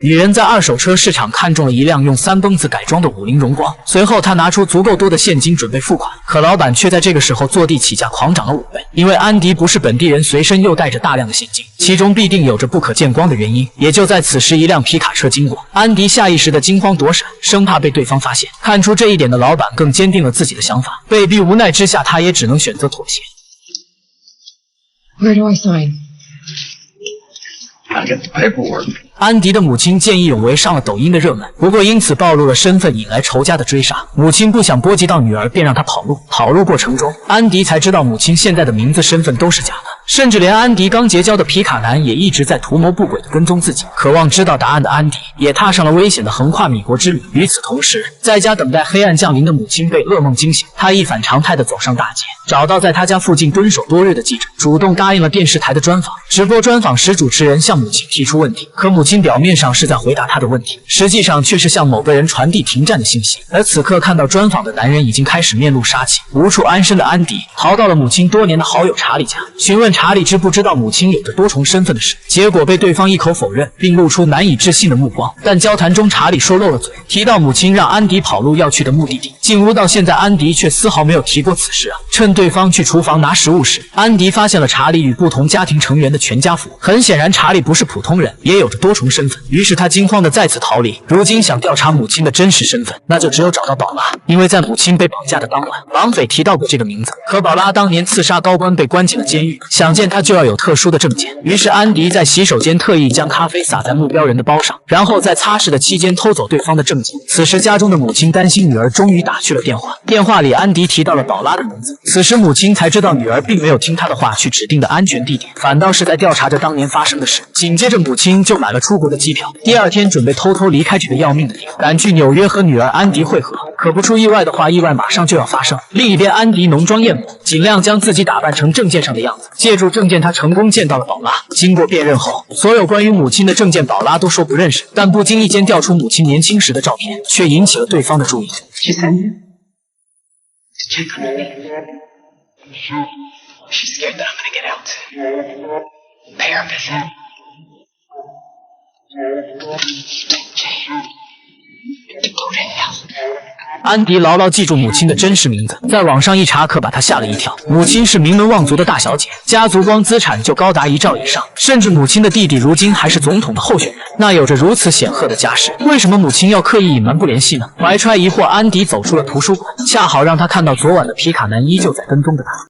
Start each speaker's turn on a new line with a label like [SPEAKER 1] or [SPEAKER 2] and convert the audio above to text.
[SPEAKER 1] 女人在二手车市场看中了一辆用3蹦子改装的50荣光，随后她拿出足够多的现金准备付款，可老板却在这个时候坐地起价狂涨了5倍。因为安迪不是本地人，随身又带着大量的现金，其中必定有着不可见光的原因。也就在此时，一辆皮卡车经过，安迪下意识的惊慌躲闪，生怕被对方发现。看出这一点的老板更坚定了自己的想法，被逼无奈之下，他也只能选择妥协。
[SPEAKER 2] Where do I sign?
[SPEAKER 3] I get the paperwork.
[SPEAKER 1] 安迪的母亲见义勇为上了抖音的热门，不过因此暴露了身份，引来仇家的追杀。母亲不想波及到女儿，便让她跑路。跑路过程中，安迪才知道母亲现在的名字、身份都是假的，甚至连安迪刚结交的皮卡男也一直在图谋不轨地跟踪自己。渴望知道答案的安迪也踏上了危险的横跨米国之旅。与此同时，在家等待黑暗降临的母亲被噩梦惊醒，她一反常态地走上大街，找到在她家附近蹲守多日的记者，主动答应了电视台的专访。直播专访时，主持人向母亲提出问题，可母亲表面上是在回答她的问题，实际上却是向某个人传递停战的信息。而此刻看到专访的男人已经开始面露杀气，无处安身的安迪逃到了母亲多年的好友查理家，询问查理知不知道母亲有着多重身份的事，结果被对方一口否认，并露出难以置信的目光。但交谈中查理说漏了嘴，提到母亲让安迪跑路要去的目的地。进屋到现在，安迪却丝毫没有提过此事啊！趁对方去厨房拿食物时，安迪发现了查理与不同家庭成员的全家福。很显然，查理不是普通人，也有着多重身份。于是他惊慌地再次逃离。如今想调查母亲的真实身份，那就只有找到宝拉，因为在母亲被绑架的当晚，绑匪提到过这个名字。可宝拉当年刺杀高官被关进了监狱，想见他就要有特殊的证件。于是安迪在洗手间特意将咖啡洒在目标人的包上，然后在擦拭的期间偷走对方的证件。此时家中的母亲担心女儿，终于打去了电话。电话里安迪提到了宝拉的名字，此时母亲才知道女儿并没有听他的话去指定的安全地点，反倒是在调查着当年发生的事。紧接着母亲就买了出国的机票，第二天准备偷偷离开这个要命的地方，赶去纽约和女儿安迪会合。可不出意外的话，意外马上就要发生。另一边，安迪浓妆艳抹，尽量将自己打扮成证件上的样子，借助证件他成功见到了宝拉。经过辨认后，所有关于母亲的证件宝拉都说不认识，但不经意间调出母亲年轻时的照片，却引起了对方的注意。
[SPEAKER 2] She sent you to check on me. She's scared that I'm gonna get out. Pay her a visit. Go to hell.
[SPEAKER 1] 安迪牢牢记住母亲的真实名字，在网上一查，可把他吓了一跳。母亲是名门望族的大小姐，家族光资产就高达1兆以上，甚至母亲的弟弟如今还是总统的候选人。那有着如此显赫的家世，为什么母亲要刻意隐瞒不联系呢？怀揣疑惑，安迪走出了图书馆，恰好让他看到昨晚的皮卡男依旧在跟踪着他。